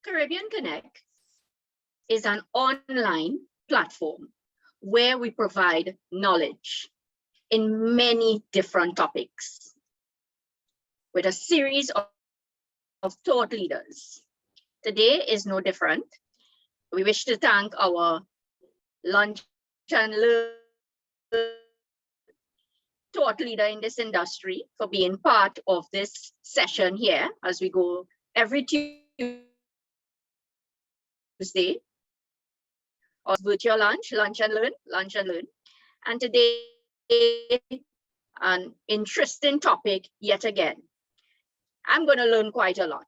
Caribbean Connect is an online platform where we provide knowledge in many different topics with a series of thought leaders. Today is no different. We wish to thank our lunch and learn thought leader in this industry for being part of this session here as we go every Tuesday, or virtual lunch and learn. And today, an interesting topic yet again. I'm going to learn quite a lot.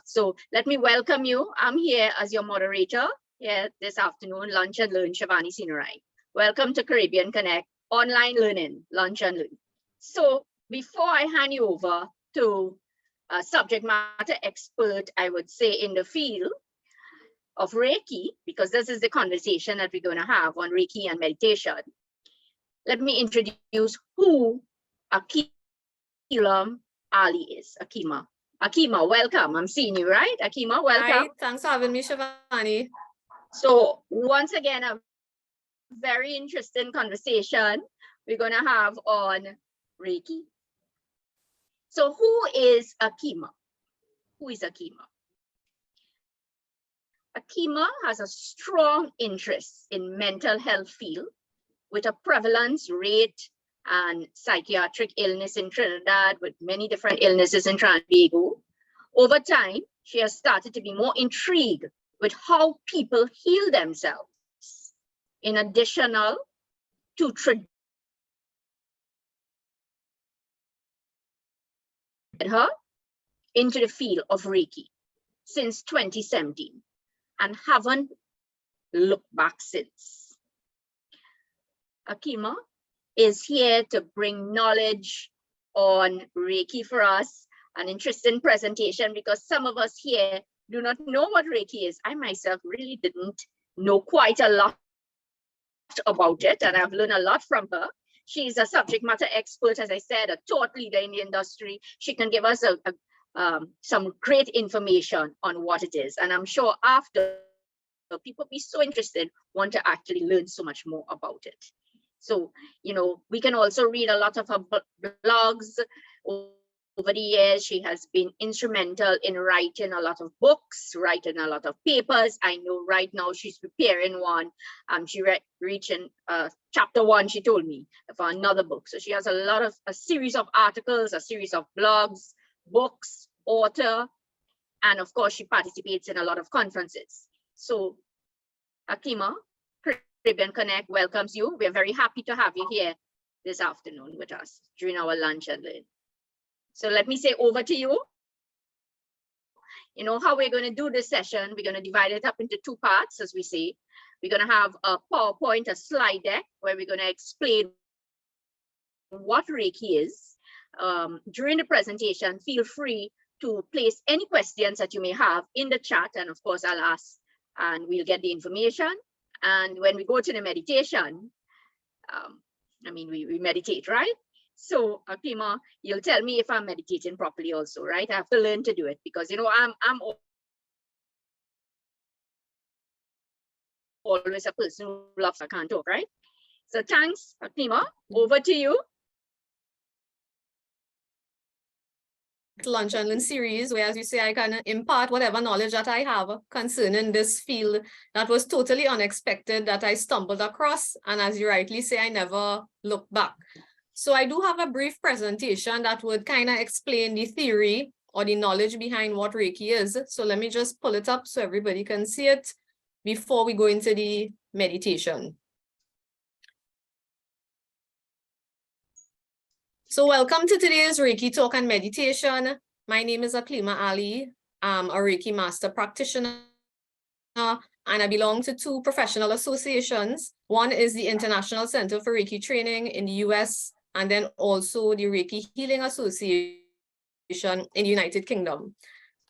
So let me welcome you. I'm here as your moderator here this afternoon, Lunch and Learn, Shivani Sinarai. Welcome to Caribbean Connect, online learning, lunch and learn. So before I hand you over to a subject matter expert, I would say in the field of Reiki, because this is the conversation that we're going to have on Reiki and meditation, let me introduce who Akila Ali is. Akima, welcome. I'm seeing you, right? Akima, welcome. Hi, thanks for having me, Shivani. So once again, a very interesting conversation we're going to have on Reiki. So who is Akima? Who is Akima? Akima has a strong interest in mental health field with a prevalence rate and psychiatric illness in Trinidad with many different illnesses in Trinidad and Tobago. Over time, she has started to be more intrigued with how people heal themselves in addition to her into the field of Reiki since 2017 and haven't looked back since. Akima is here to bring knowledge on Reiki for us, an interesting presentation because some of us here do not know what Reiki is. I myself really didn't know quite a lot about it, and I've learned a lot from her. She's a subject matter expert, as I said, a thought leader in the industry. She can give us some great information on what it is. And I'm sure after, people be so interested, want to actually learn so much more about it. So, you know, we can also read a lot of her blogs. Over the years, she has been instrumental in writing a lot of books, writing a lot of papers. I know right now she's preparing one. She reaching chapter 1, she told me, for another book. So she has a series of articles, a series of blogs, books, author, and of course, she participates in a lot of conferences. So, Akima, Caribbean Connect welcomes you. We're very happy to have you here this afternoon with us during our lunch and learn. So let me say over to you. You know how we're going to do this session. We're going to divide it up into 2 parts, as we say. We're going to have a PowerPoint, a slide deck, where we're going to explain what Reiki is. During the presentation, feel free to place any questions that you may have in the chat. And of course, I'll ask and we'll get the information. And when we go to the meditation, we meditate, right? So Akima, you'll tell me if I'm meditating properly also, right? I have to learn to do it because, you know, I'm always a person who loves, I can't talk, right? So thanks, Akima, over to you. Lunch and Learn series, where, as you say, I can impart whatever knowledge that I have concerning this field that was totally unexpected, that I stumbled across. And as you rightly say, I never looked back. So I do have a brief presentation that would kind of explain the theory or the knowledge behind what Reiki is. So let me just pull it up so everybody can see it before we go into the meditation. So welcome to today's Reiki Talk and Meditation. My name is Akima Ali. I'm a Reiki Master Practitioner, and I belong to 2 professional associations. One is the International Center for Reiki Training in the US, and then also the Reiki Healing Association in the United Kingdom.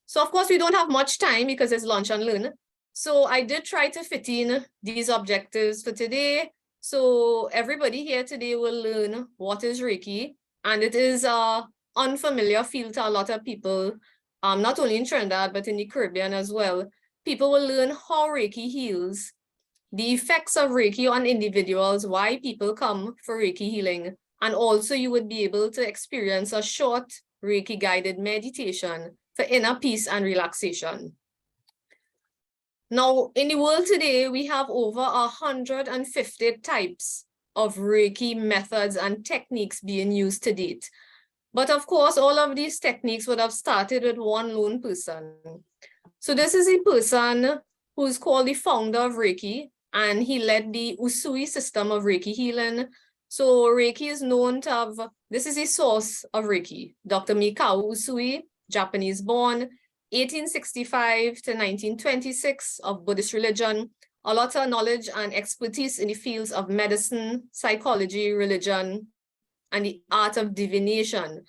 So of course, we don't have much time because it's lunch and learn. So I did try to fit in these objectives for today. So everybody here today will learn what is Reiki. And it is an unfamiliar field to a lot of people. not only in Trinidad, but in the Caribbean as well, people will learn how Reiki heals, the effects of Reiki on individuals, why people come for Reiki healing. And also you would be able to experience a short Reiki guided meditation for inner peace and relaxation. Now, in the world today, we have over 150 types of Reiki methods and techniques being used to date. But of course, all of these techniques would have started with one lone person. So this is a person who's called the founder of Reiki, and he led the Usui system of Reiki healing. So Reiki is known to have, this is a source of Reiki, Dr. Mikao Usui, Japanese born, 1865 to 1926, of Buddhist religion, a lot of knowledge and expertise in the fields of medicine, psychology, religion, and the art of divination.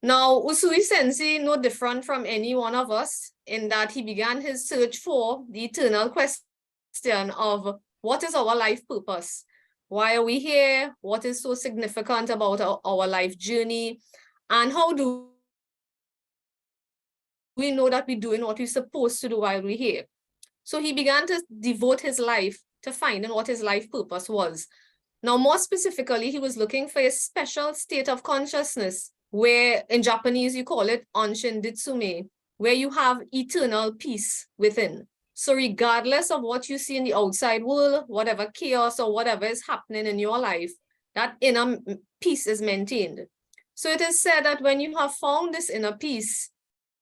Now, Usui Sensei, no different from any one of us, in that he began his search for the eternal question of what is our life purpose? Why are we here? What is so significant about our life journey? And how do we know that we're doing what we're supposed to do while we're here? So he began to devote his life to finding what his life purpose was. Now, more specifically, he was looking for a special state of consciousness where in Japanese you call it Anshin Ditsume, where you have eternal peace within. So regardless of what you see in the outside world, whatever chaos or whatever is happening in your life, that inner peace is maintained. So it is said that when you have found this inner peace,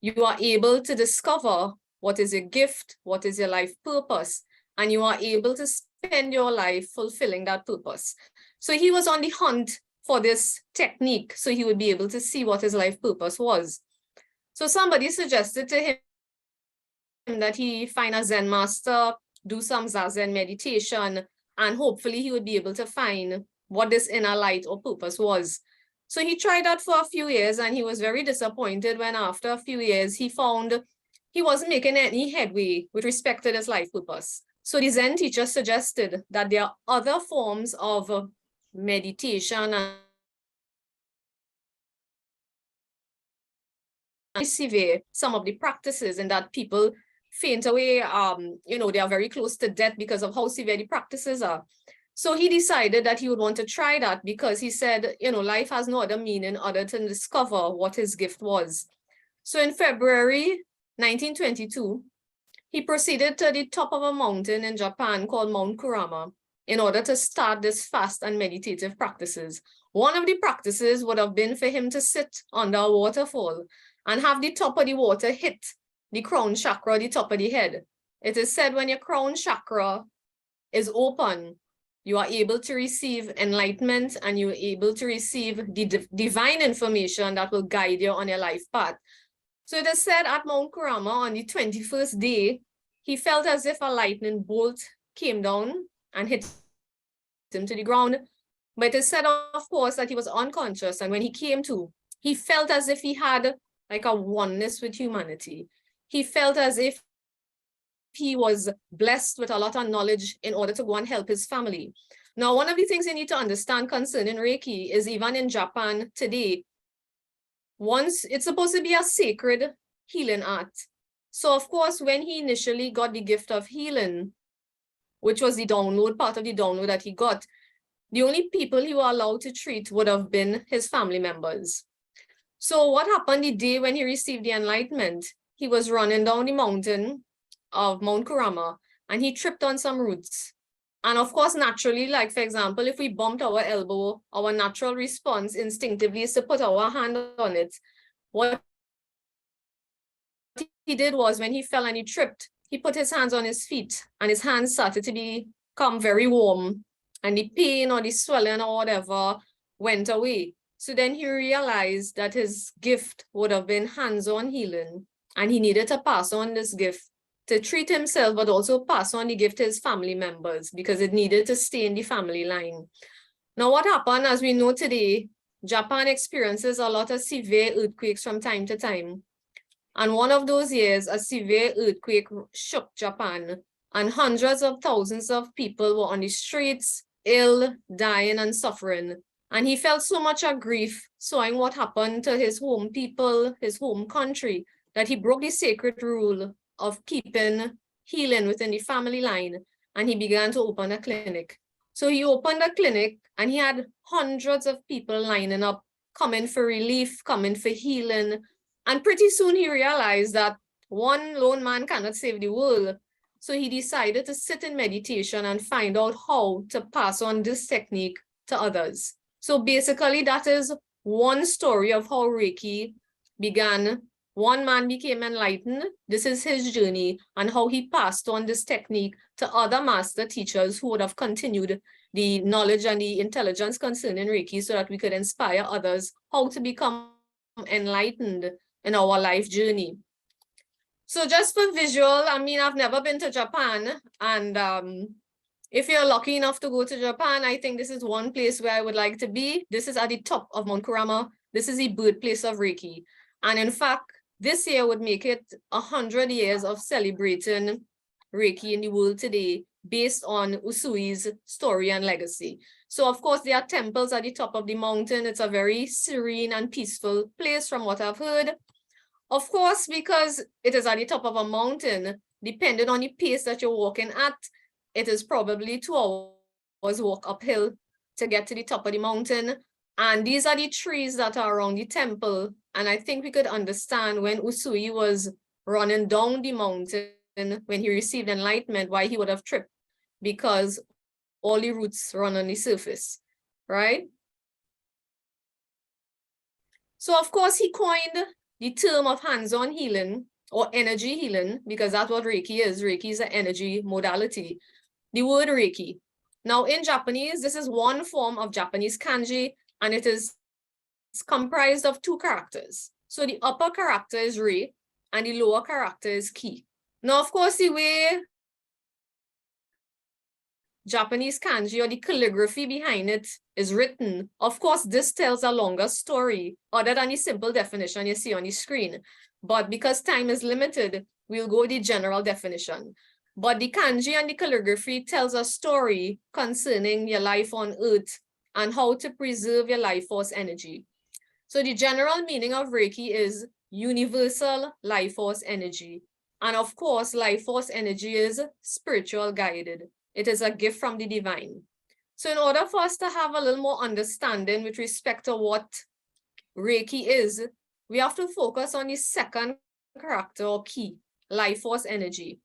you are able to discover what is your gift, what is your life purpose, and you are able to spend your life fulfilling that purpose. So he was on the hunt for this technique so he would be able to see what his life purpose was. So somebody suggested to him that he find a Zen master, do some Zazen meditation, and hopefully he would be able to find what this inner light or purpose was. So he tried that for a few years, and he was very disappointed when after a few years he found he wasn't making any headway with respect to this life purpose. So the Zen teacher suggested that there are other forms of meditation and severe some of the practices, and that people faint away, they are very close to death because of how severe the practices are. So he decided that he would want to try that because he said, life has no other meaning other than discover what his gift was. So in February 1922, he proceeded to the top of a mountain in Japan called Mount Kurama in order to start this fast and meditative practices. One of the practices would have been for him to sit under a waterfall and have the top of the water hit the crown chakra, the top of the head. It is said when your crown chakra is open, you are able to receive enlightenment and you're able to receive the divine information that will guide you on your life path. So it is said at Mount Kurama on the 21st day, he felt as if a lightning bolt came down and hit him to the ground. But it is said, of course, that he was unconscious. And when he came to, he felt as if he had like a oneness with humanity. He felt as if he was blessed with a lot of knowledge in order to go and help his family. Now, one of the things you need to understand concerning Reiki is even in Japan today, once it's supposed to be a sacred healing art. So of course, when he initially got the gift of healing, which was the download, part of the download that he got, the only people he was allowed to treat would have been his family members. So what happened the day when he received the enlightenment? He was running down the mountain of Mount Kurama and he tripped on some roots. And of course, naturally, like for example, if we bumped our elbow, our natural response instinctively is to put our hand on it. What he did was when he fell and he tripped, he put his hands on his feet and his hands started to become very warm and the pain or the swelling or whatever went away. So then he realized that his gift would have been hands-on healing and he needed to pass on this gift to treat himself, but also pass on the gift to his family members because it needed to stay in the family line. Now, what happened, as we know today, Japan experiences a lot of severe earthquakes from time to time. And one of those years, a severe earthquake shook Japan and hundreds of thousands of people were on the streets, ill, dying and suffering. And he felt so much of grief, knowing what happened to his home people, his home country, that he broke the sacred rule of keeping healing within the family line, and he began to open a clinic. So he opened a clinic and he had hundreds of people lining up, coming for relief, coming for healing. And pretty soon he realized that one lone man cannot save the world. So he decided to sit in meditation and find out how to pass on this technique to others. So basically that is one story of how Reiki began. One man became enlightened. This is his journey and how he passed on this technique to other master teachers who would have continued the knowledge and the intelligence concerning Reiki so that we could inspire others how to become enlightened in our life journey. So just for visual, I mean, I've never been to Japan, and if you're lucky enough to go to Japan, I think this is one place where I would like to be. This is at the top of Mount Kurama. This is the birthplace of Reiki. And in fact, this year would make it 100 years of celebrating Reiki in the world today based on Usui's story and legacy. So of course, there are temples at the top of the mountain. It's a very serene and peaceful place from what I've heard. Of course, because it is at the top of a mountain, depending on the pace that you're walking at, it is probably 2 hours walk uphill to get to the top of the mountain. And these are the trees that are around the temple. And I think we could understand when Usui was running down the mountain, when he received enlightenment, why he would have tripped, because all the roots run on the surface, right? So of course he coined the term of hands-on healing or energy healing, because that's what Reiki is. Reiki is an energy modality. The word Reiki. Now in Japanese, this is one form of Japanese kanji, and it is comprised of 2 characters. So the upper character is Rei, and the lower character is Ki. Now, of course, the way Japanese kanji or the calligraphy behind it is written, of course, this tells a longer story other than the simple definition you see on the screen. But because time is limited, we'll go the general definition. But the kanji and the calligraphy tells a story concerning your life on earth and how to preserve your life force energy. So the general meaning of Reiki is universal life force energy. And of course, life force energy is spiritual guided. It is a gift from the divine. So in order for us to have a little more understanding with respect to what Reiki is, we have to focus on the second character or key, life force energy.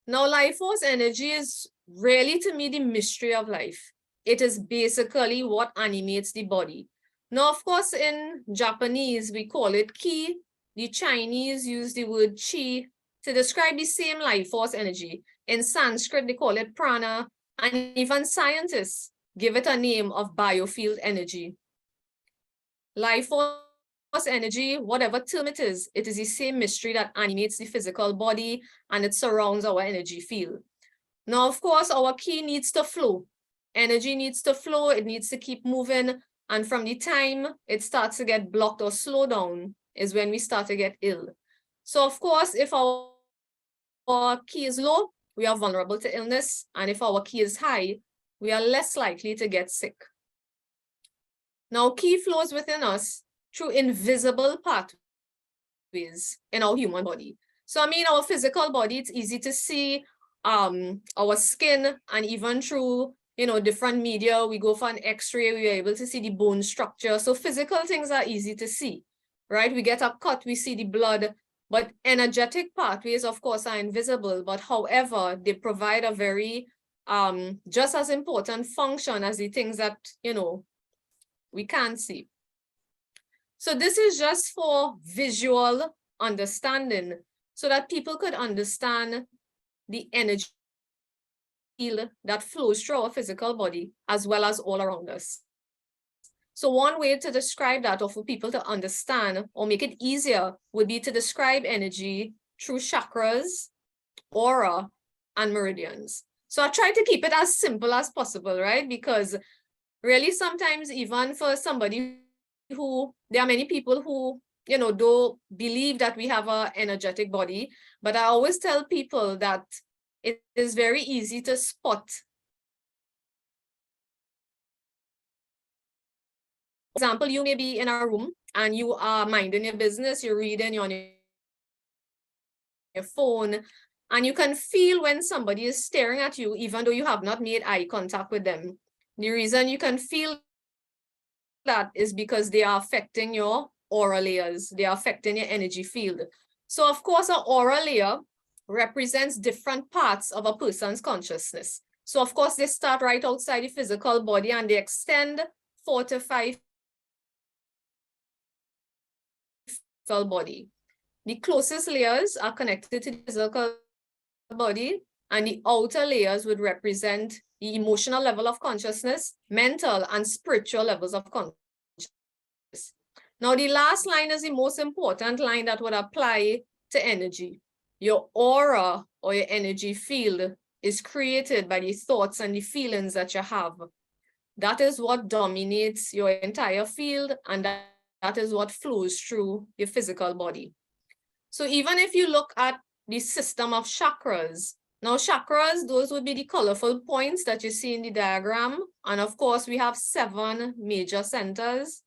Now, life force energy is really, to me, the mystery of life. It is basically what animates the body. Now, of course, in Japanese, we call it ki. The Chinese use the word chi to describe the same life force energy. In Sanskrit, they call it prana, and even scientists give it a name of biofield energy. Life force energy, whatever term it is the same mystery that animates the physical body and it surrounds our energy field. Now, of course, our ki needs to flow. Energy needs to flow, it needs to keep moving. And from the time it starts to get blocked or slow down is when we start to get ill. So of course, if our ki is low, we are vulnerable to illness. And if our ki is high, we are less likely to get sick. Now, ki flows within us through invisible pathways in our human body. So I mean, our physical body, it's easy to see our skin, and even through, different media, we go for an x-ray, we are able to see the bone structure. So physical things are easy to see, right? We get a cut, we see the blood, but energetic pathways, of course, are invisible, but however, they provide a very, just as important function as the things that, we can't see. So this is just for visual understanding so that people could understand the energy that flows through our physical body as well as all around us. So one way to describe that, or for people to understand or make it easier, would be to describe energy through chakras, aura, and meridians. So I try to keep it as simple as possible, right? Because really sometimes even for somebody who, there are many people who, don't believe that we have an energetic body, but I always tell people that it is very easy to spot For example, you may be in a room and you are minding your business, you're reading, you're on your phone, and you can feel when somebody is staring at you, even though you have not made eye contact with them. The reason you can feel that is because they are affecting your aura layers. They are affecting your energy field. So of course, an aura layer represents different parts of a person's consciousness. So of course, they start right outside the physical body and they extend 4 to 5 physical body. The closest layers are connected to the physical body, and the outer layers would represent the emotional level of consciousness, mental and spiritual levels of consciousness. Now, the last line is the most important line that would apply to energy. Your aura or your energy field is created by the thoughts and the feelings that you have. That is what dominates your entire field, and that is what flows through your physical body. So even if you look at the system of chakras, now chakras, those would be the colorful points that you see in the diagram. And of course, we have 7 major centers.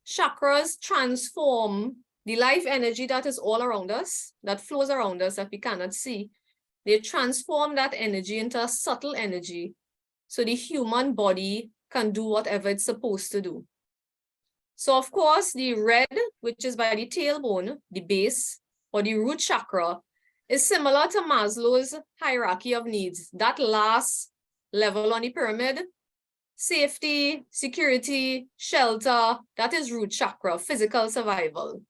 Chakras transform the life energy that is all around us, that flows around us that we cannot see. They transform that energy into a subtle energy, so the human body can do whatever it's supposed to do. So of course, the red, which is by the tailbone, the base, or the root chakra, is similar to Maslow's hierarchy of needs. That last level on the pyramid, safety, security, shelter, that is root chakra, physical survival.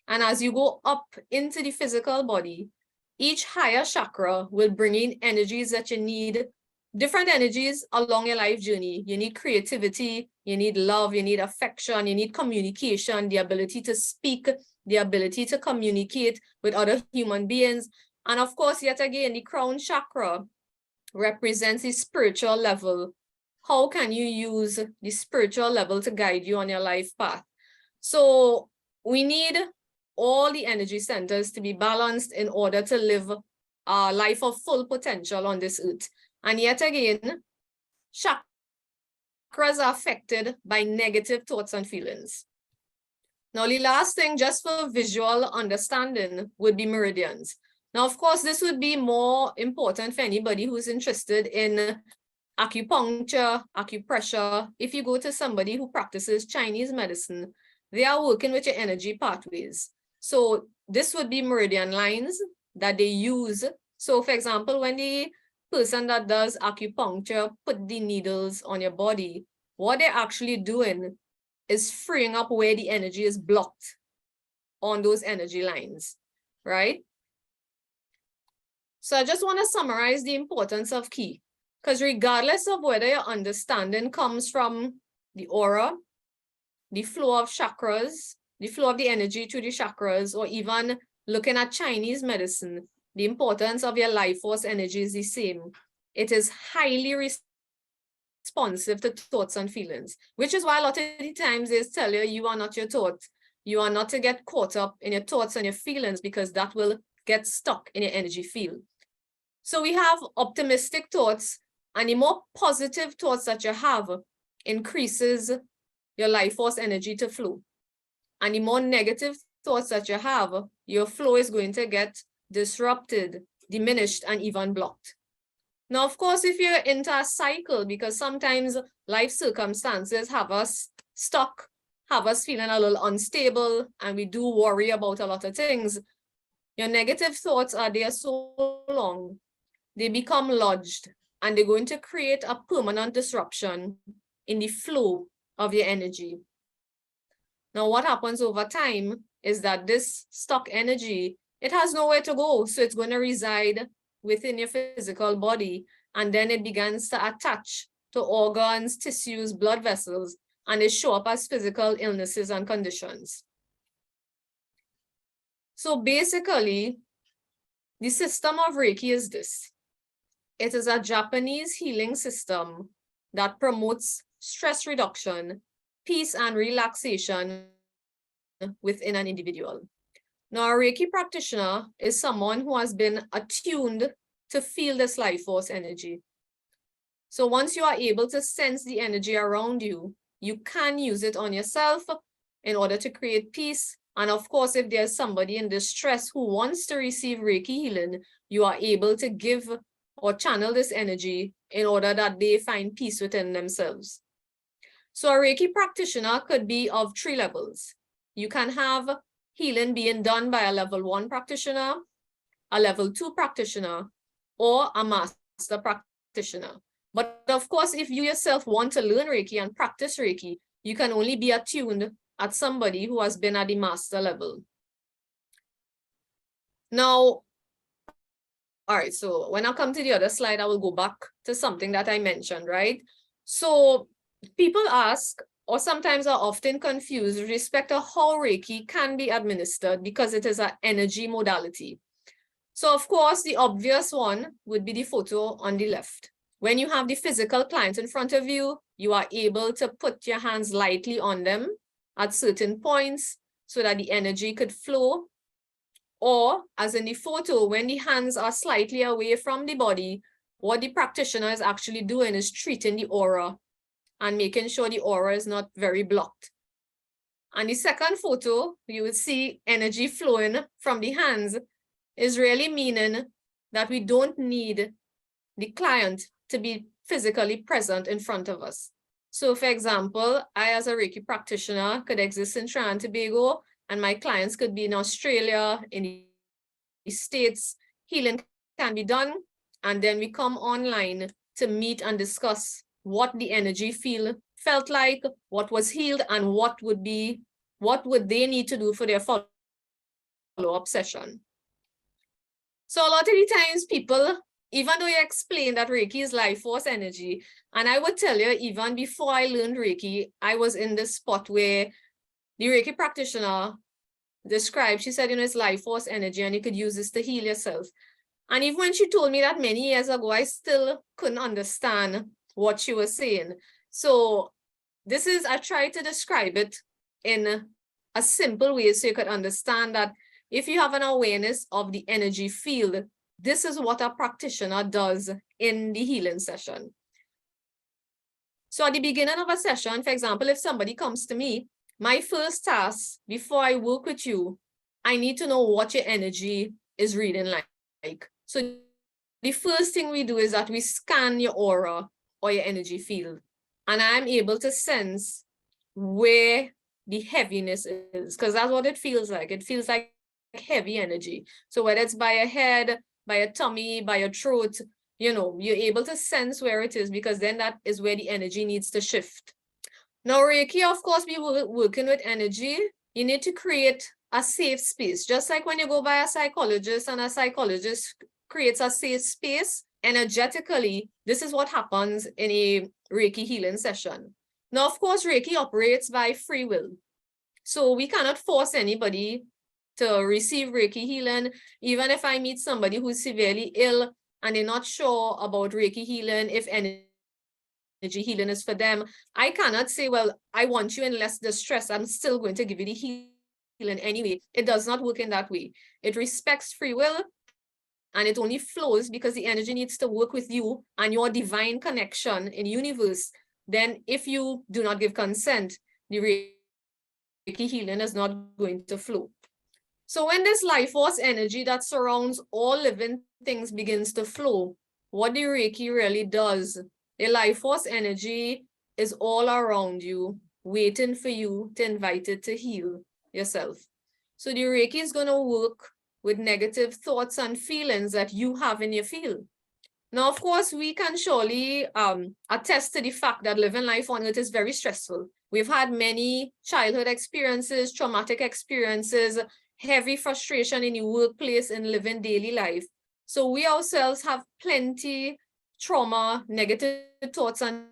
And as you go up into the physical body, each higher chakra will bring in energies that you need, different energies along your life journey. You need creativity, you need love, you need affection, you need communication, the ability to speak, the ability to communicate with other human beings. And of course, yet again, the crown chakra represents the spiritual level. How can you use the spiritual level to guide you on your life path? So we need all the energy centers to be balanced in order to live a life of full potential on this earth. And yet again, chakras are affected by negative thoughts and feelings. Now, the last thing, just for visual understanding, would be meridians. Now, of course, this would be more important for anybody who's interested in acupuncture, acupressure. If you go to somebody who practices Chinese medicine, they are working with your energy pathways. So this would be meridian lines that they use. So for example, when the person that does acupuncture put the needles on your body, what they're actually doing is freeing up where the energy is blocked on those energy lines, right? So I just want to summarize the importance of ki, because regardless of whether your understanding comes from the aura, the flow of chakras, the flow of the energy through the chakras, or even looking at Chinese medicine, the importance of your life force energy is the same. It is highly responsive to thoughts and feelings, which is why a lot of the times they tell you, you are not your thought. You are not to get caught up in your thoughts and your feelings, because that will get stuck in your energy field. So we have optimistic thoughts, and the more positive thoughts that you have increases your life force energy to flow. And the more negative thoughts that you have, your flow is going to get disrupted, diminished, and even blocked. Now, of course, if you're into a cycle, because sometimes life circumstances have us stuck, have us feeling a little unstable, and we do worry about a lot of things, your negative thoughts are there so long, they become lodged, and they're going to create a permanent disruption in the flow of your energy. Now, what happens over time is that this stuck energy, it has nowhere to go. So it's going to reside within your physical body, and then it begins to attach to organs, tissues, blood vessels, and they show up as physical illnesses and conditions. So basically, the system of Reiki is this. It is a Japanese healing system that promotes stress reduction, peace, and relaxation within an individual. Now, a Reiki practitioner is someone who has been attuned to feel this life force energy. So once you are able to sense the energy around you, you can use it on yourself in order to create peace. And of course, if there's somebody in distress who wants to receive Reiki healing, you are able to give or channel this energy in order that they find peace within themselves. So a Reiki practitioner could be of 3 levels. You can have healing being done by a level 1 practitioner, a level 2 practitioner, or a master practitioner. But of course, if you yourself want to learn Reiki and practice Reiki, you can only be attuned at somebody who has been at the master level. Now, all right, so when I come to the other slide, I will go back to something that I mentioned, right? So people ask, or sometimes are often confused with respect to how Reiki can be administered because it is an energy modality. So of course, the obvious one would be the photo on the left. When you have the physical client in front of you, you are able to put your hands lightly on them at certain points so that the energy could flow. Or as in the photo, when the hands are slightly away from the body, what the practitioner is actually doing is treating the aura and making sure the aura is not very blocked. And the second photo, you will see energy flowing from the hands is really meaning that we don't need the client to be physically present in front of us. So for example, I as a Reiki practitioner could exist in Trinidad and Tobago, and my clients could be in Australia, in the States. Healing can be done, and then we come online to meet and discuss what the energy felt like, what was healed, and what would they need to do for their follow-up session. So a lot of the times people, even though you explain that Reiki is life force energy, and I would tell you, even before I learned Reiki, I was in this spot where the Reiki practitioner described, she said, it's life force energy and you could use this to heal yourself. And even when she told me that many years ago, I still couldn't understand what she was saying. So I tried to describe it in a simple way so you could understand that if you have an awareness of the energy field, this is what a practitioner does in the healing session. So at the beginning of a session, for example, if somebody comes to me, my first task before I work with you, I need to know what your energy is reading like. So the first thing we do is that we scan your aura or your energy field, and I'm able to sense where the heaviness is, because that's what it feels like. It feels like heavy energy. So whether it's by your head, by your tummy, by your throat, you're able to sense where it is, because then that is where the energy needs to shift. Now, Reiki, of course, we were working with energy. You need to create a safe space. Just like when you go by a psychologist and a psychologist creates a safe space, energetically, this is what happens in a Reiki healing session. Now, of course, Reiki operates by free will. So we cannot force anybody to receive Reiki healing. Even if I meet somebody who's severely ill and they're not sure about Reiki healing, if energy healing is for them, I cannot say, well, I want you in less distress, I'm still going to give you the healing anyway. It does not work in that way. It respects free will, and it only flows because the energy needs to work with you and your divine connection in the universe. Then if you do not give consent, the Reiki healing is not going to flow. So when this life force energy that surrounds all living things begins to flow, what the Reiki really does, the life force energy is all around you, waiting for you to invite it to heal yourself. So the Reiki is going to work with negative thoughts and feelings that you have in your field. Now, of course, we can surely attest to the fact that living life on earth is very stressful. We've had many childhood experiences, traumatic experiences, heavy frustration in the workplace and living daily life. So we ourselves have plenty trauma, negative thoughts and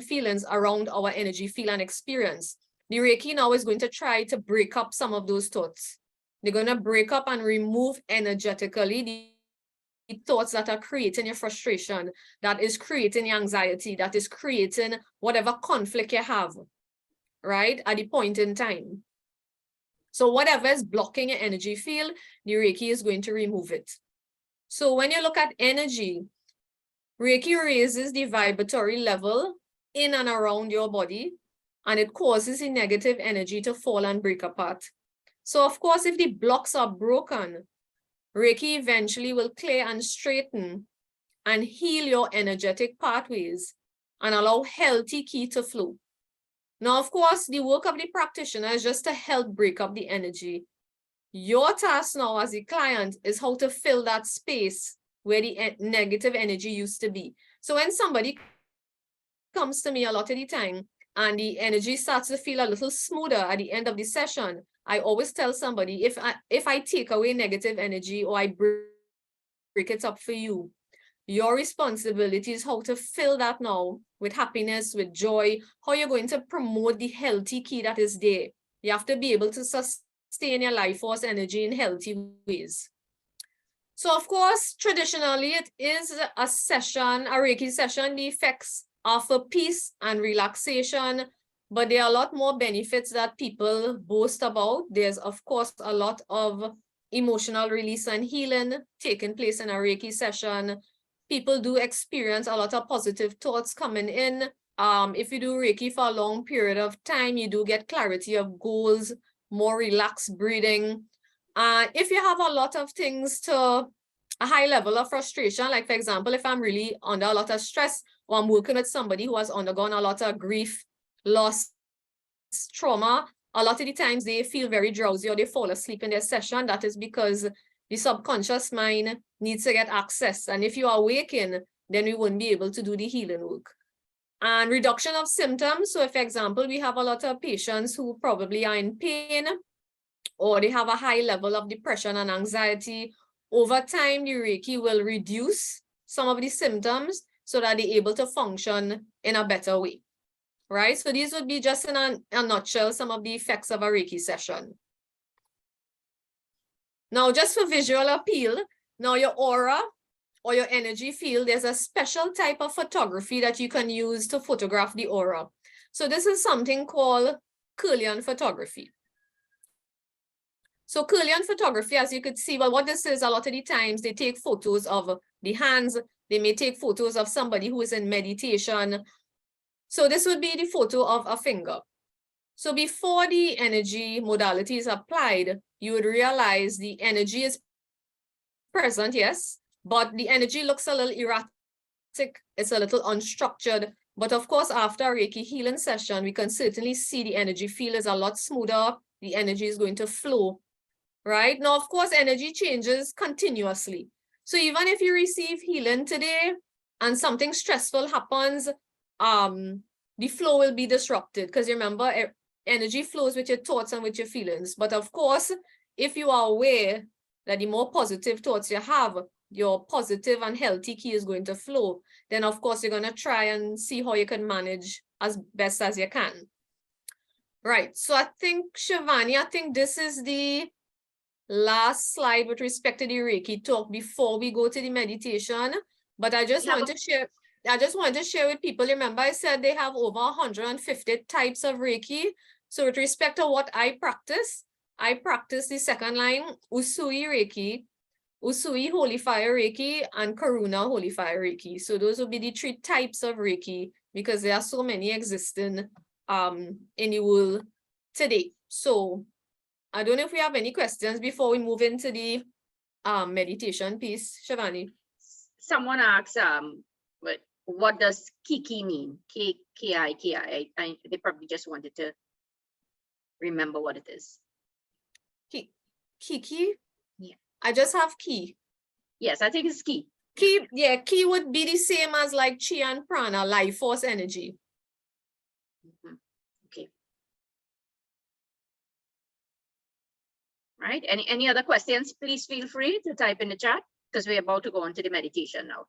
feelings around our energy field and experience. The Reiki now is going to try to break up some of those thoughts. They're going to break up and remove energetically the thoughts that are creating your frustration, that is creating anxiety, that is creating whatever conflict you have, right, at the point in time. So whatever is blocking your energy field, the Reiki is going to remove it. So when you look at energy, Reiki raises the vibratory level in and around your body, and it causes the negative energy to fall and break apart. So of course, if the blocks are broken, Reiki eventually will clear and straighten and heal your energetic pathways and allow healthy ki to flow. Now, of course, the work of the practitioner is just to help break up the energy. Your task now as a client is how to fill that space where the negative energy used to be. So when somebody comes to me a lot of the time and the energy starts to feel a little smoother at the end of the session, I always tell somebody, if I take away negative energy or I break it up for you, your responsibility is how to fill that now with happiness, with joy, how you're going to promote the healthy ki that is there. You have to be able to sustain your life force energy in healthy ways. So of course, traditionally, it is a session, a Reiki session. The effects are for peace and relaxation, but there are a lot more benefits that people boast about. There's, of course, a lot of emotional release and healing taking place in a Reiki session. People do experience a lot of positive thoughts coming in. If you do Reiki for a long period of time, you do get clarity of goals, more relaxed breathing. If you have a lot of things to a high level of frustration, like for example, if I'm really under a lot of stress or I'm working with somebody who has undergone a lot of grief, loss, trauma, a lot of the times they feel very drowsy or they fall asleep in their session. That is because the subconscious mind needs to get access. And if you are awakened, then we wouldn't be able to do the healing work. And reduction of symptoms. So if, for example, we have a lot of patients who probably are in pain or they have a high level of depression and anxiety, over time, the Reiki will reduce some of the symptoms so that they're able to function in a better way, right? So these would be just in a nutshell, some of the effects of a Reiki session. Now, just for visual appeal, now your aura or your energy field, there's a special type of photography that you can use to photograph the aura. So this is something called Kirlian photography. So Kirlian photography, as you could see, well, what this is, a lot of the times they take photos of the hands, they may take photos of somebody who is in meditation. So this would be the photo of a finger. So before the energy modality is applied, you would realize the energy is present, yes, but the energy looks a little erratic, it's a little unstructured. But of course, after a Reiki healing session, we can certainly see the energy field is a lot smoother, the energy is going to flow, right? Now, of course, energy changes continuously. So even if you receive healing today and something stressful happens, the flow will be disrupted because remember, energy flows with your thoughts and with your feelings. But of course, if you are aware that the more positive thoughts you have, your positive and healthy ki is going to flow, then of course you're going to try and see how you can manage as best as you can. Right, so I think, Shivani, I think this is the last slide with respect to the Reiki talk before we go to the meditation. But I just want to share with people, remember I said they have over 150 types of Reiki. So with respect to what I practice the second line, Usui Reiki, Usui Holy Fire Reiki, and Karuna Holy Fire Reiki. So those will be the 3 types of Reiki because there are so many existing in the world today. So I don't know if we have any questions before we move into the meditation piece, Shivani. Someone asks, what does Kiki mean? K-I-K-I. They probably just wanted to remember what it is. Kiki? Yeah. I just have ki. Yes, I think it's ki. Ki, yeah, ki would be the same as like chi and prana, life force energy. Mm-hmm. Okay. Right. Any other questions? Please feel free to type in the chat because we're about to go on to the meditation now.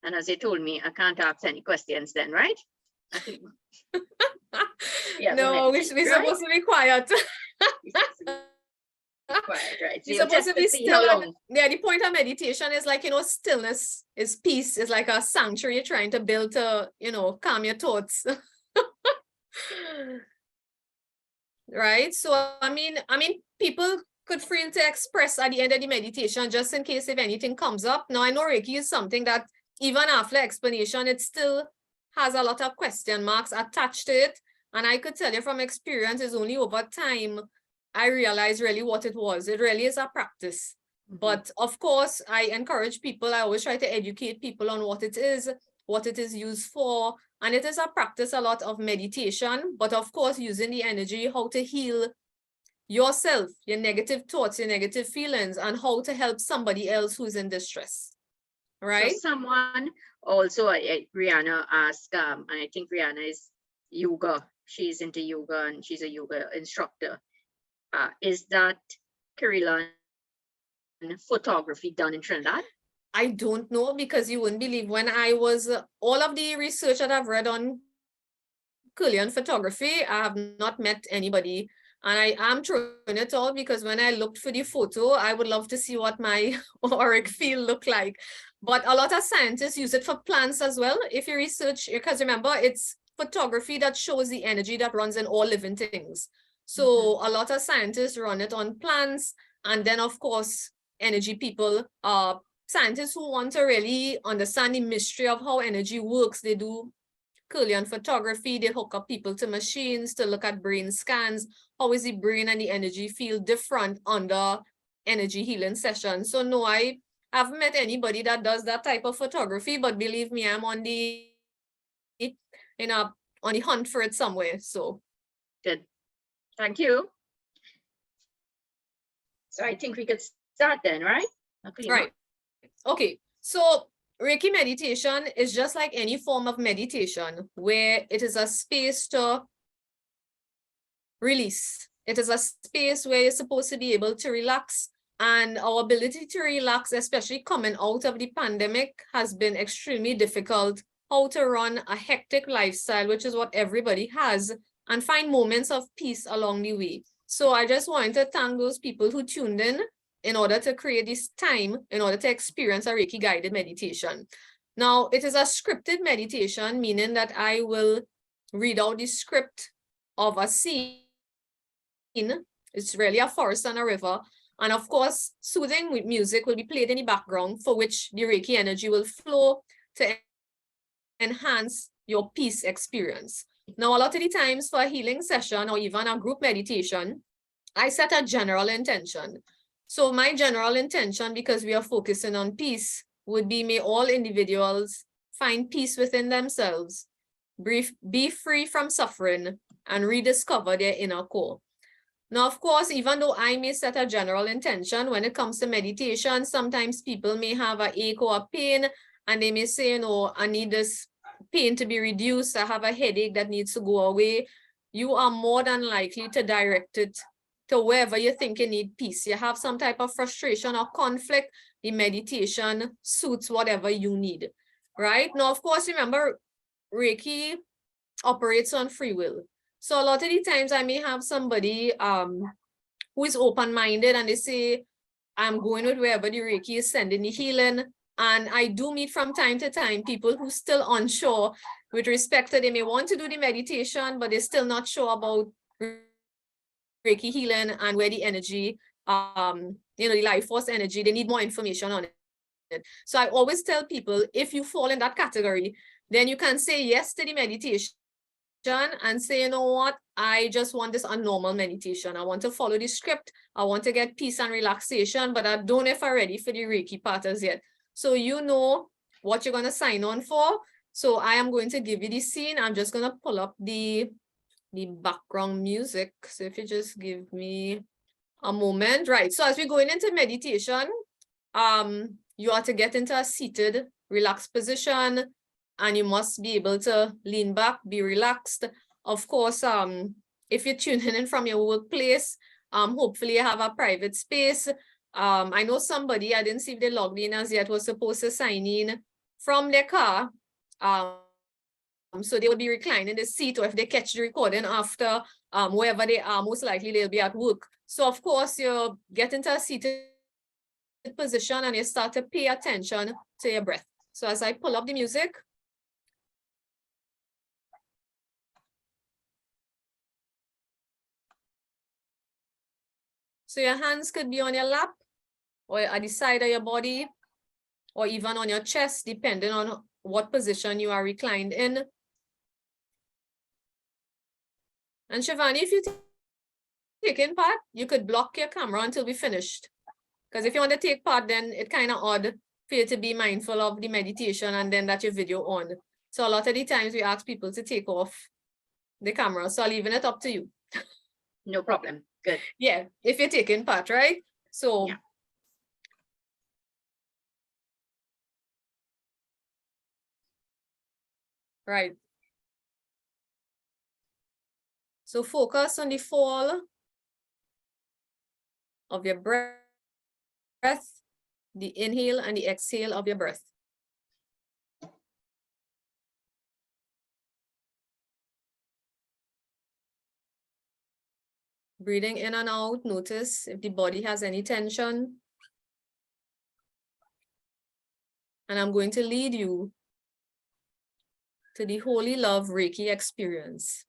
And as they told me, I can't ask any questions then, right? I think. Yeah, no, we're supposed to be quiet. Quiet, right? So you're supposed to be still. Yeah, the point of meditation is like, stillness is peace, is like a sanctuary you're trying to build to, calm your thoughts. Right? So, I mean, people could feel to express at the end of the meditation, just in case if anything comes up. Now, I know Reiki is something that even after explanation, it still has a lot of question marks attached to it. And I could tell you from experience, it's only over time I realized really what it was. It really is a practice. But of course, I encourage people, I always try to educate people on what it is used for. And it is a practice, a lot of meditation, but of course, using the energy, how to heal yourself, your negative thoughts, your negative feelings, and how to help somebody else who's in distress. Right? So someone also, Rihanna asked, and I think Rihanna is yoga. She's into yoga and she's a yoga instructor. Is that Kirilan photography done in Trinidad? I don't know, because you wouldn't believe when I was, all of the research that I've read on Korean photography, I have not met anybody. And I am throwing it all because when I looked for the photo, I would love to see what my auric field looked like. But a lot of scientists use it for plants as well. If you research, because remember, it's photography that shows the energy that runs in all living things. So a lot of scientists run it on plants. And then, of course, energy people, scientists who want to really understand the mystery of how energy works, they do Korean photography. They hook up people to machines to look at brain scans. How is the brain and the energy field different under energy healing sessions? So no, I haven't met anybody that does that type of photography, but believe me, I'm on the on the hunt for it somewhere. So good. Thank you. So I think we could start then, right? Okay. Right. Okay. So Reiki meditation is just like any form of meditation where it is a space to release. It is a space where you're supposed to be able to relax, and our ability to relax, especially coming out of the pandemic, has been extremely difficult. How to run a hectic lifestyle, which is what everybody has, and find moments of peace along the way. So I just wanted to thank those people who tuned in order to create this time, in order to experience a Reiki guided meditation. Now, it is a scripted meditation, meaning that I will read out the script of a scene. It's really a forest and a river. And of course, soothing with music will be played in the background, for which the Reiki energy will flow to enhance your peace experience. Now, a lot of the times for a healing session or even a group meditation, I set a general intention. So my general intention, because we are focusing on peace, would be may all individuals find peace within themselves, be free from suffering, and rediscover their inner core. Now, of course, even though I may set a general intention, when it comes to meditation, sometimes people may have an ache or a pain, and they may say, you know, I need this pain to be reduced. I have a headache that needs to go away. You are more than likely to direct it to wherever you think you need peace. You have some type of frustration or conflict, the meditation suits whatever you need, right? Now, of course, remember, Reiki operates on free will. So a lot of the times I may have somebody who is open-minded and they say, I'm going with wherever the Reiki is sending the healing. And I do meet from time to time people who still unsure with respect to, they may want to do the meditation, but they're still not sure about Reiki healing and where the energy, the life force energy, they need more information on it. So I always tell people, if you fall in that category, then you can say yes to the meditation and say, you know what, I just want this normal meditation. I want to follow the script. I want to get peace and relaxation, but I don't know if I'm ready for the Reiki part as yet. So you know what you're going to sign on for. So I am going to give you the scene. I'm just going to pull up the background music. So if you just give me a moment, right? So as we're going into meditation, you are to get into a seated, relaxed position, and you must be able to lean back, be relaxed. Of course, if you're tuning in from your workplace, hopefully you have a private space. I know somebody, I didn't see if they logged in as yet, was supposed to sign in from their car. So they will be reclining the seat, or if they catch the recording after, wherever they are, most likely they'll be at work. So of course, you get into a seated position and you start to pay attention to your breath. So as I pull up the music, so your hands could be on your lap or at the side of your body, or even on your chest, depending on what position you are reclined in. And Shivani, if you taking part, you could block your camera until we finished. Because if you want to take part, then it's kind of odd for you to be mindful of the meditation and then that your video on. So a lot of the times we ask people to take off the camera. So I'm leaving it up to you. No problem. Good. Yeah, if you're taking part, right? So Yeah. right. So focus on the fall of your breath, the inhale and the exhale of your breath. Breathing in and out, notice if the body has any tension. And I'm going to lead you to the Holy Love Reiki experience.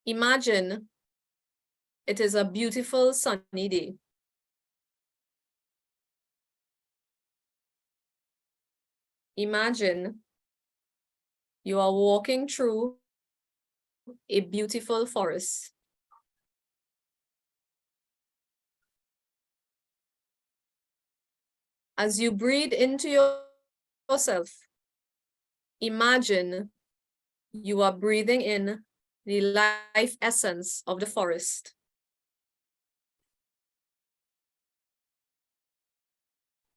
Imagine it is a beautiful sunny day. Imagine you are walking through a beautiful forest. As you breathe into yourself, imagine you are breathing in the life essence of the forest.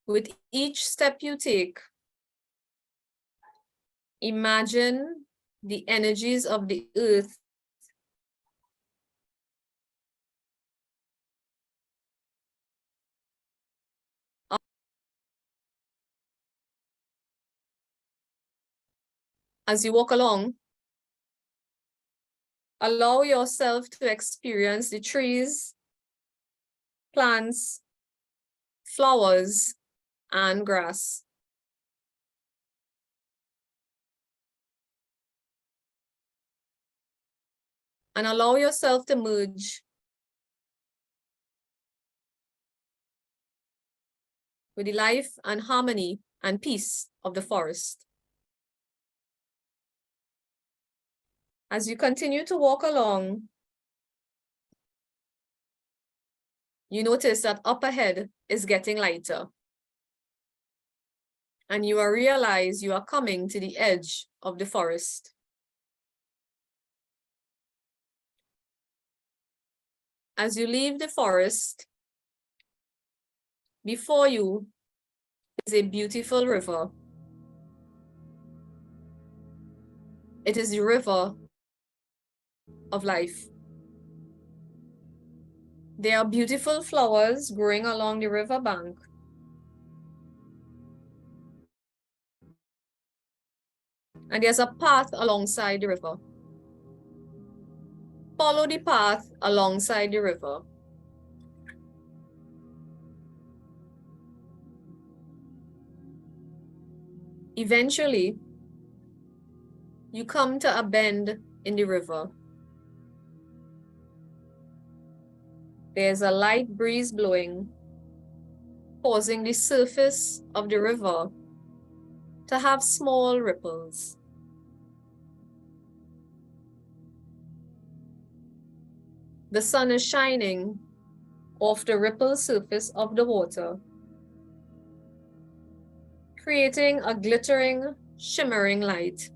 With each step you take, imagine the energies of the earth as you walk along. Allow yourself to experience the trees, plants, flowers, and grass. And allow yourself to merge with the life and harmony and peace of the forest. As you continue to walk along, you notice that up ahead is getting lighter. And you realize you are coming to the edge of the forest. As you leave the forest, before you is a beautiful river. It is the river of life. There are beautiful flowers growing along the river bank. And there's a path alongside the river. Follow the path alongside the river. Eventually, you come to a bend in the river. There's a light breeze blowing, causing the surface of the river to have small ripples. The sun is shining off the rippled surface of the water, creating a glittering, shimmering light.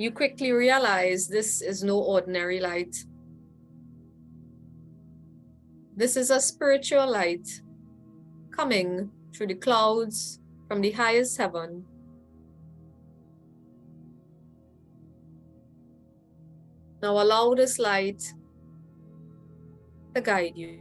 You quickly realize this is no ordinary light. This is a spiritual light coming through the clouds from the highest heaven. Now allow this light to guide you.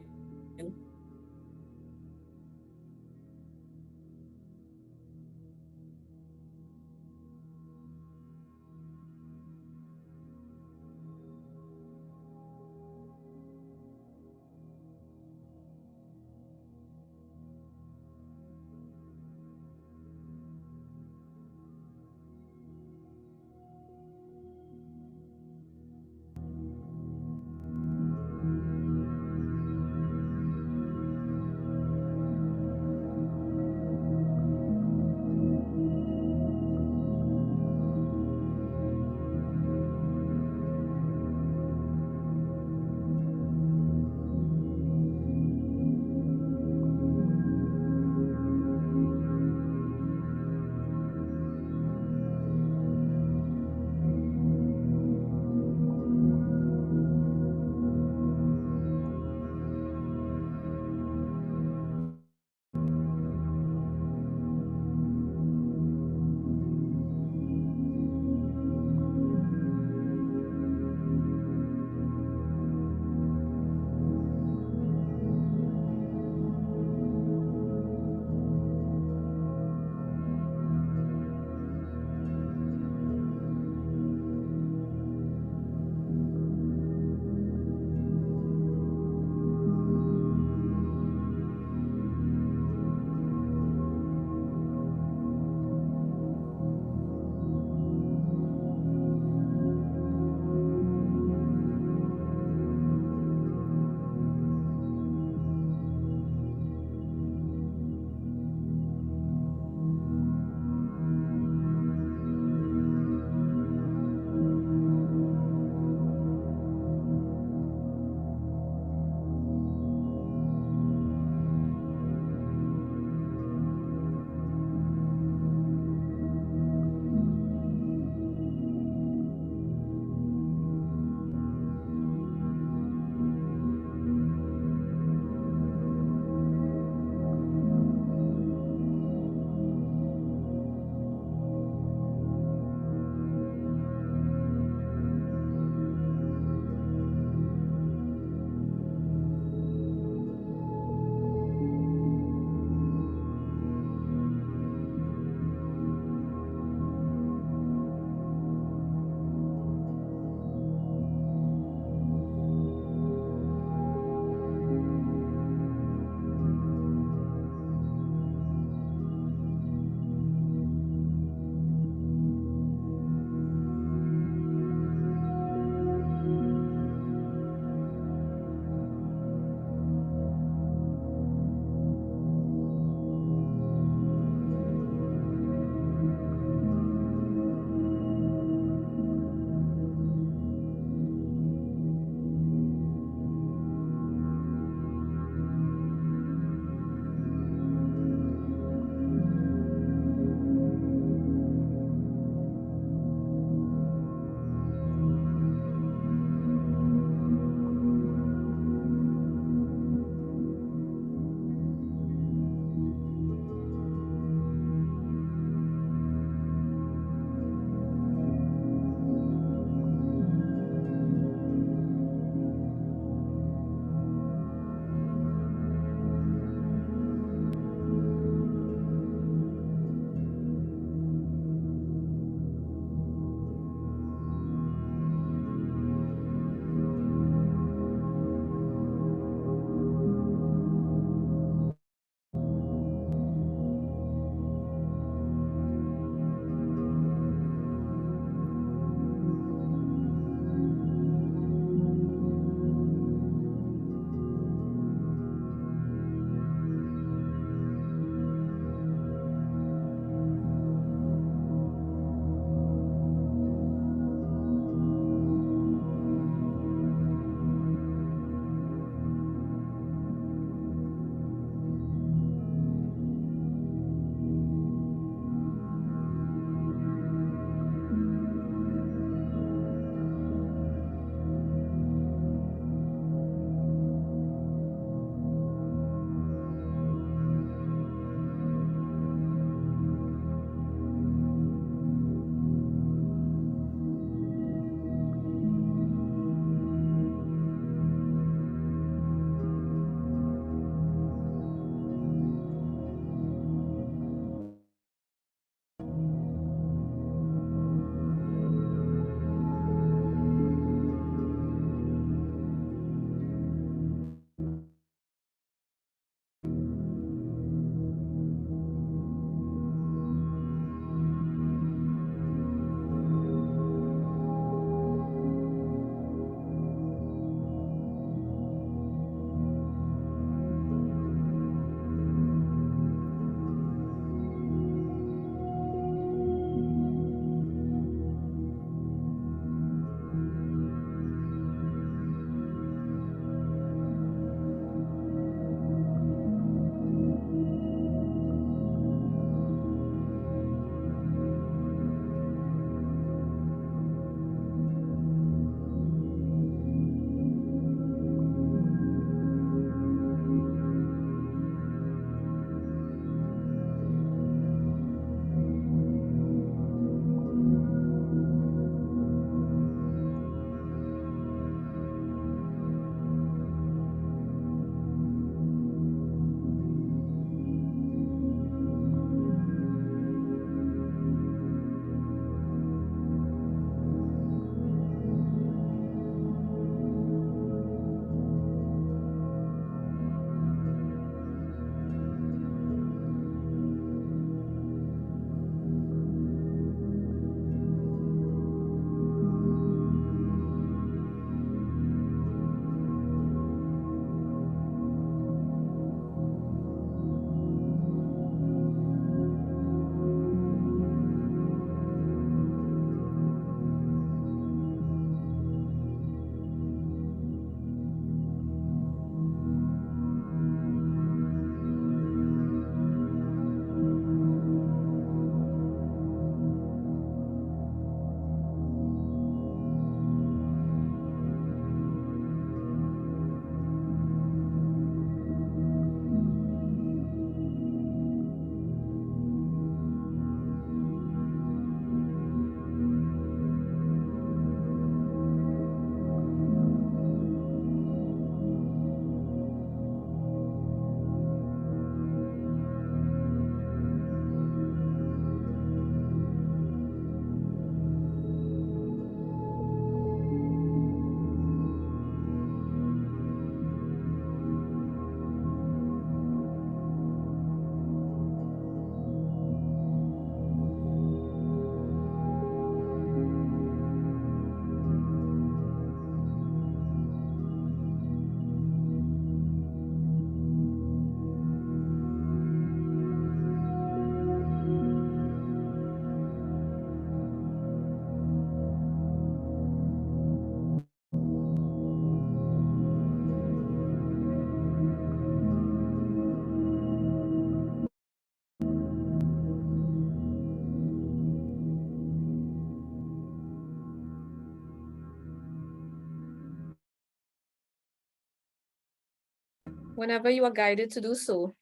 whenever you are guided to do so,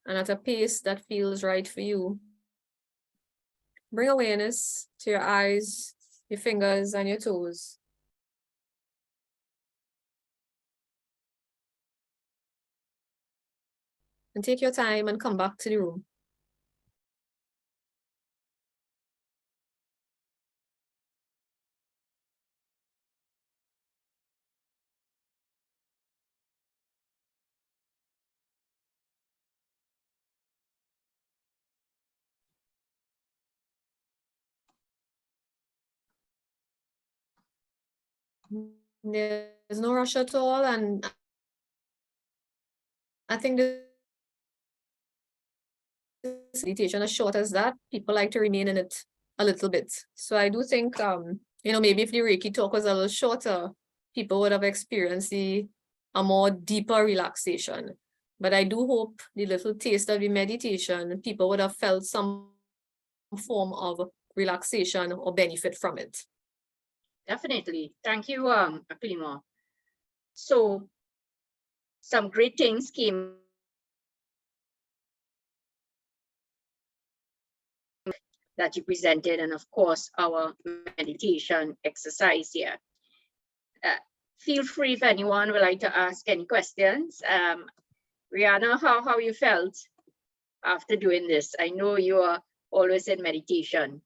and at a pace that feels right for you. Bring awareness to your eyes, your fingers, and your toes. And take your time and come back to the room. There's no rush at all, and I think this meditation, as short as that, people like to remain in it a little bit. So I do think, maybe if the Reiki talk was a little shorter, people would have experienced a more deeper relaxation. But I do hope the little taste of the meditation, people would have felt some form of relaxation or benefit from it. Definitely. Thank you, Aklima. So some great things came that you presented, and of course, our meditation exercise here. Feel free if anyone would like to ask any questions. Rihanna, how you felt after doing this? I know you are always in meditation.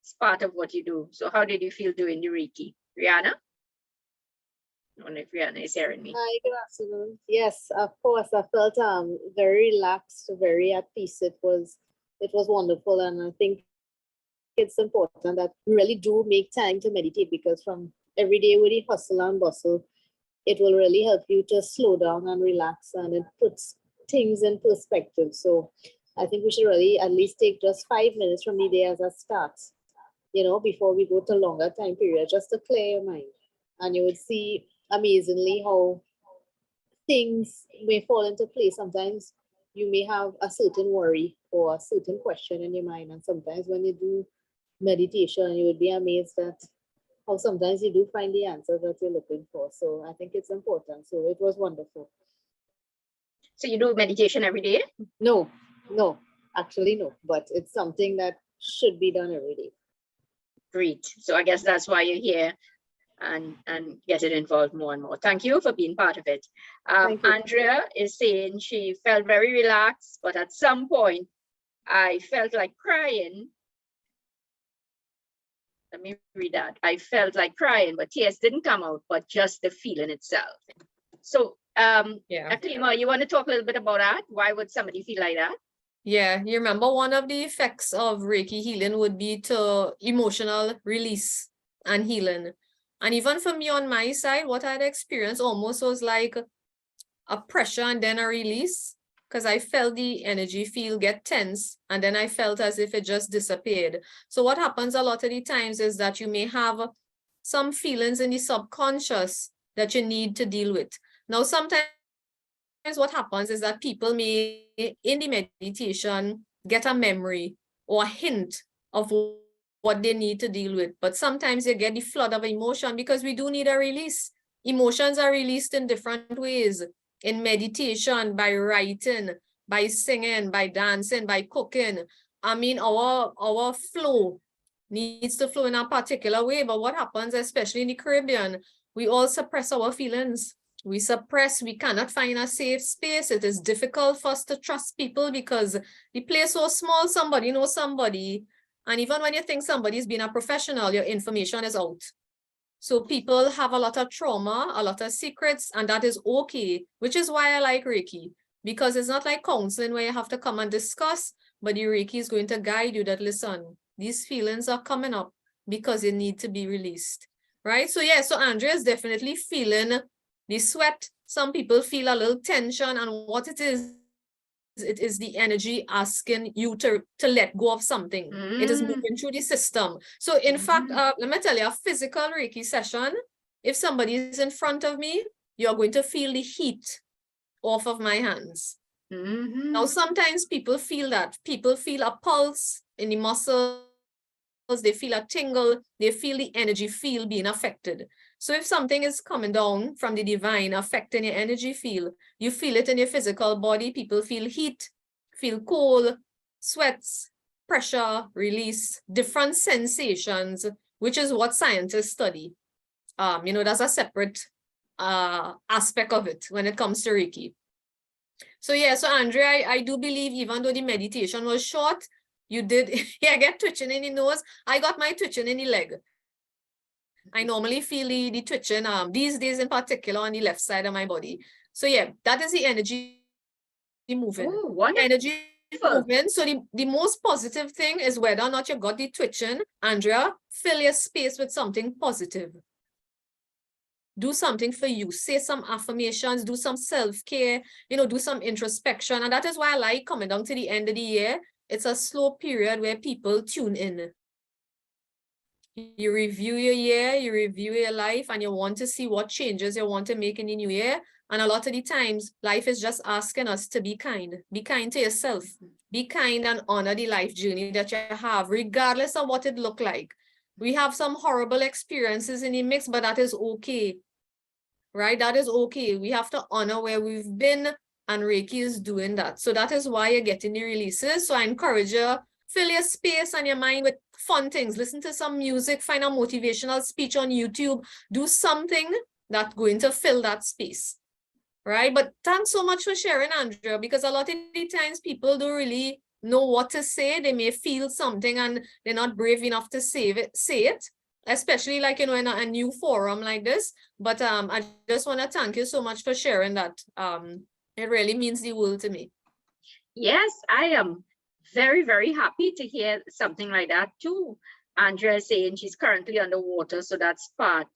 It's part of what you do. So how did you feel doing the Reiki? Rihanna? I don't know if Rihanna is hearing me. Hi, good afternoon. Yes, of course. I felt very relaxed, very at peace. It was wonderful, and I think it's important that we really do make time to meditate, because from every day with the hustle and bustle, it will really help you to slow down and relax, and it puts things in perspective. So I think we should really at least take just 5 minutes from the day as a start, before we go to longer time period, just to clear your mind. And you would see amazingly how things may fall into place. Sometimes you may have a certain worry or a certain question in your mind, and sometimes when you do meditation, you would be amazed at how sometimes you do find the answers that you're looking for. So I think it's important. So it was wonderful. So you do meditation every day? No, actually no, but it's something that should be done every day. Great. So I guess that's why you're here and getting involved more and more. Thank you for being part of it. Andrea is saying she felt very relaxed, but at some point I felt like crying. Let me read that. I felt like crying, but tears didn't come out, but just the feeling itself. So, Aklima, you want to talk a little bit about that? Why would somebody feel like that? Yeah, you remember one of the effects of Reiki healing would be to emotional release and healing. And even for me on my side, what I had experienced almost was like a pressure and then a release, because I felt the energy field get tense, and then I felt as if it just disappeared. So what happens a lot of the times is that you may have some feelings in the subconscious that you need to deal with. Now, sometimes what happens is that people may, in the meditation, get a memory or a hint of what they need to deal with. But sometimes you get the flood of emotion, because we do need a release. Emotions are released in different ways. In meditation, by writing, by singing, by dancing, by cooking. I mean, our flow needs to flow in a particular way. But what happens, especially in the Caribbean, we all suppress our feelings. We suppress, we cannot find a safe space. It is difficult for us to trust people because the place so small, somebody knows somebody. And even when you think somebody's been a professional, your information is out. So people have a lot of trauma, a lot of secrets, and that is okay, which is why I like Reiki, because it's not like counseling where you have to come and discuss, but the Reiki is going to guide you that, listen, these feelings are coming up because they need to be released, right? So yeah, so Andrea is definitely feeling the sweat. Some people feel a little tension, and what it is the energy asking you to let go of something. It is moving through the system. So in fact, let me tell you, a physical Reiki session, if somebody is in front of me, you're going to feel the heat off of my hands. Now, sometimes people feel that. People feel a pulse in the muscles, they feel a tingle, they feel the energy field being affected. So if something is coming down from the divine affecting your energy field, you feel it in your physical body. People feel heat, feel cold, sweats, pressure, release, different sensations, which is what scientists study. That's a separate aspect of it when it comes to Reiki. So yeah, so Andrea, I do believe even though the meditation was short, you did, yeah, get twitching in the nose. I got my twitching in the leg. I normally feel the twitching these days in particular on the left side of my body. So yeah, that is the energy moving. Oh, wonderful. Energy moving. So the most positive thing is whether or not you got the twitching. Andrea, fill your space with something positive. Do something for you. Say some affirmations, do some self-care, do some introspection. And that is why I like coming down to the end of the year. It's a slow period where people tune in. You review your year, you review your life, and you want to see what changes you want to make in the new year. And a lot of the times, life is just asking us to be kind. Be kind to yourself. Be kind and honor the life journey that you have, regardless of what it look like. We have some horrible experiences in the mix, but that is okay, right? That is okay. We have to honor where we've been, and Reiki is doing that. So that is why you're getting the releases. So I encourage you, fill your space and your mind with fun things. Listen to some music, find a motivational speech on YouTube, do something that's going to fill that space, right? But thanks so much for sharing, Andrea, because a lot of the times people don't really know what to say. They may feel something and they're not brave enough to say it, especially like, in a new forum like this. But I just want to thank you so much for sharing that. It really means the world to me. Yes, I am very, very happy to hear something like that too. Andrea is saying she's currently underwater, so that's part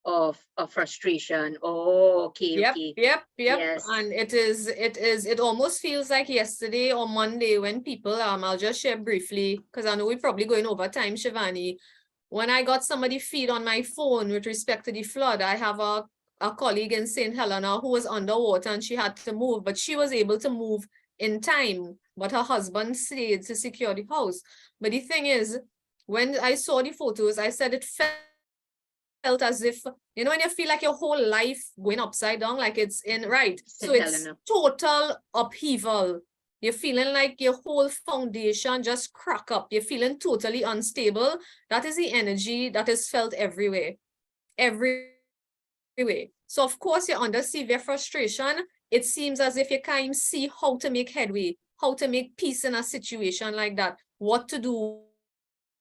of frustration. Oh, okay, Yep, okay. yep. Yes. And it almost feels like yesterday or Monday when people, I'll just share briefly, because I know we're probably going over time, Shivani. When I got somebody feed on my phone with respect to the flood, I have a colleague in St. Helena who was underwater and she had to move, but she was able to move in time, but her husband stayed to secure the house. But the thing is, when I saw the photos, I said it felt as if, when you feel like your whole life going upside down, like it's in, right? So it's total upheaval. You're feeling like your whole foundation just crack up. You're feeling totally unstable. That is the energy that is felt everywhere. Everywhere. So of course you're under severe frustration. It seems as if you can't even see how to make headway, how to make peace in a situation like that, what to do,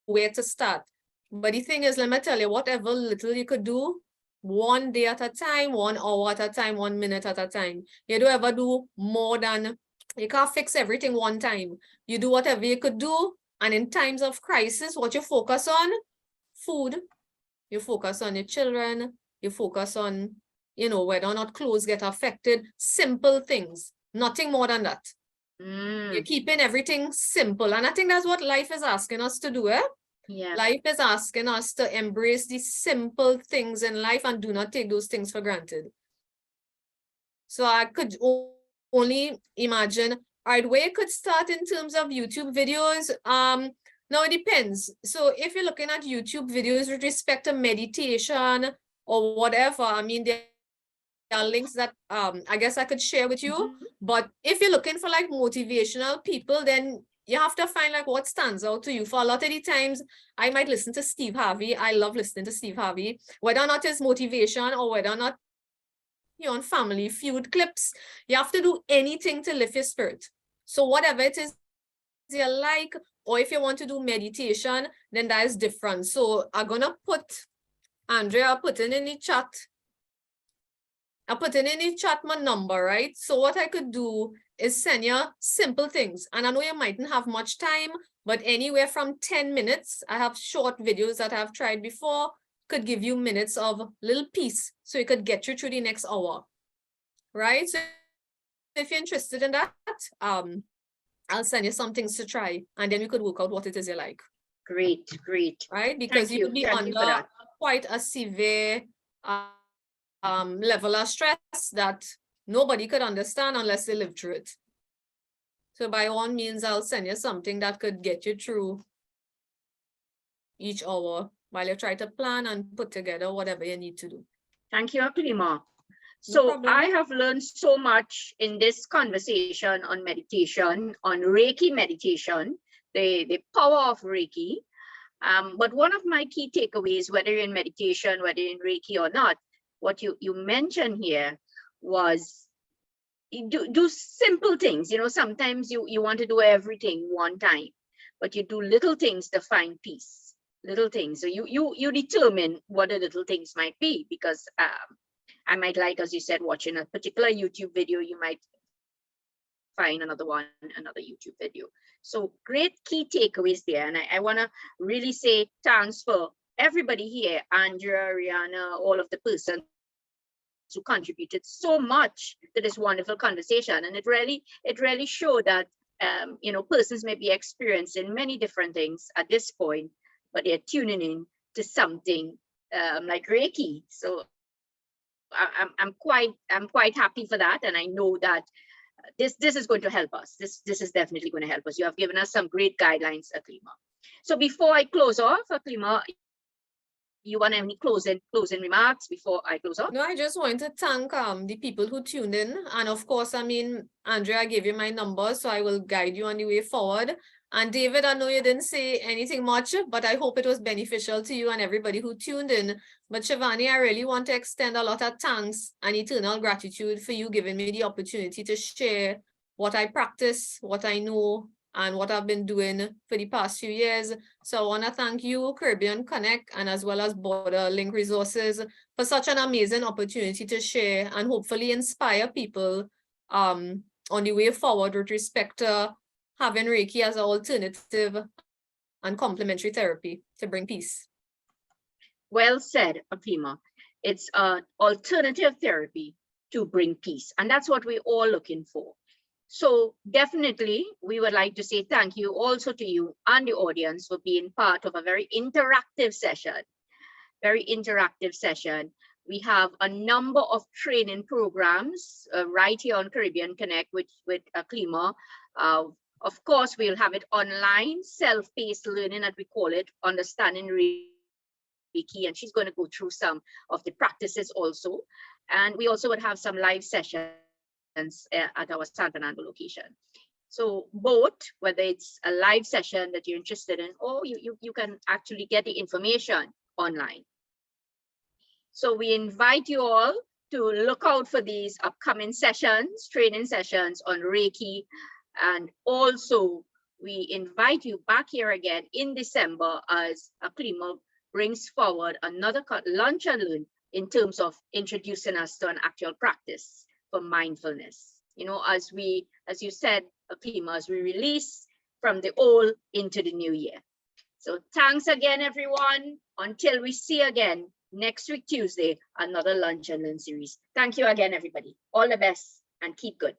where to start. But the thing is, let me tell you, whatever little you could do, 1 day at a time, 1 hour at a time, 1 minute at a time. You don't ever do more than, you can't fix everything one time. You do whatever you could do. And in times of crisis, what you focus on? Food. You focus on your children. You focus on, whether or not clothes get affected. Simple things. Nothing more than that. You're keeping everything simple. And I think that's what life is asking us to do, eh? Yeah. Life is asking us to embrace the simple things in life and do not take those things for granted. So I could only imagine, all right, where you could start in terms of YouTube videos. Now it depends. So if you're looking at YouTube videos with respect to meditation or whatever, I mean, there are links that I guess I could share with you. But if you're looking for like motivational people, then you have to find like what stands out to you. For a lot of the times, I might listen to Steve Harvey. I love listening to Steve Harvey, whether or not it's motivation or whether or not you're on Family Feud clips. You have to do anything to lift your spirit. So whatever it is you like, or if you want to do meditation, then that is different. So I'm gonna put, Andrea, put in the chat. I put in the chat my number, right? So what I could do is send you simple things. And I know you mightn't have much time, but anywhere from 10 minutes, I have short videos that I've tried before, could give you minutes of little peace. So it could get you through the next hour, right? So if you're interested in that, I'll send you some things to try, and then you could work out what it is you like. Great, great. Right? Because you would be under quite a severe level of stress that nobody could understand unless they live through it. So by all means, I'll send you something that could get you through, each hour while you try to plan and put together whatever you need to do. Thank you, Aklima. So problem. I have learned so much in this conversation on meditation, on Reiki meditation, the power of Reiki. But one of my key takeaways, whether you're in meditation, whether you're in Reiki or not, what you mentioned here was do simple things. You know, sometimes you want to do everything one time, but you do little things to find peace. Little things. So you determine what the little things might be, because I might like, as you said, watching a particular YouTube video, you might find another YouTube video. So great key takeaways there. And I want to really say thanks for everybody here, Andrea, Rihanna, all of the persons who contributed so much to this wonderful conversation. And it really showed that, you know, persons may be experiencing many different things at this point, but they're tuning in to something like Reiki. So I'm quite happy for that, and I know that this is going to help us. This is definitely going to help us. You have given us some great guidelines, Aklima. So before I close off, Aklima, you want any closing remarks before I close off? No, I just want to thank the people who tuned in, and of course, I mean, Andrea, I gave you my number, so I will guide you on the way forward. And David, I know you didn't say anything much, but I hope it was beneficial to you and everybody who tuned in. But Shivani, I really want to extend a lot of thanks and eternal gratitude for you giving me the opportunity to share what I practice, what I know, and what I've been doing for the past few years. So I want to thank you, Caribbean Connect, and as well as Border Link Resources for such an amazing opportunity to share and hopefully inspire people on the way forward with respect to having Reiki as an alternative and complementary therapy to bring peace. Well said, Aklima. It's an alternative therapy to bring peace. And that's what we're all looking for. So definitely, we would like to say thank you also to you and the audience for being part of a very interactive session. We have a number of training programs right here on Caribbean Connect with Aklima. Of course, we'll have it online, self-paced learning, that we call it, understanding Reiki, and she's going to go through some of the practices also. And we also would have some live sessions at our San Fernando location. So both, whether it's a live session that you're interested in, or you can actually get the information online. So we invite you all to look out for these upcoming sessions, training sessions on Reiki. And also we invite you back here again in December as Aklima brings forward another lunch and learn in terms of introducing us to an actual practice for mindfulness. You know, as you said, Aklima, as we release from the old into the new year. So thanks again, everyone. Until we see again next week, Tuesday, another Lunch and Learn series. Thank you again, everybody. All the best and keep good.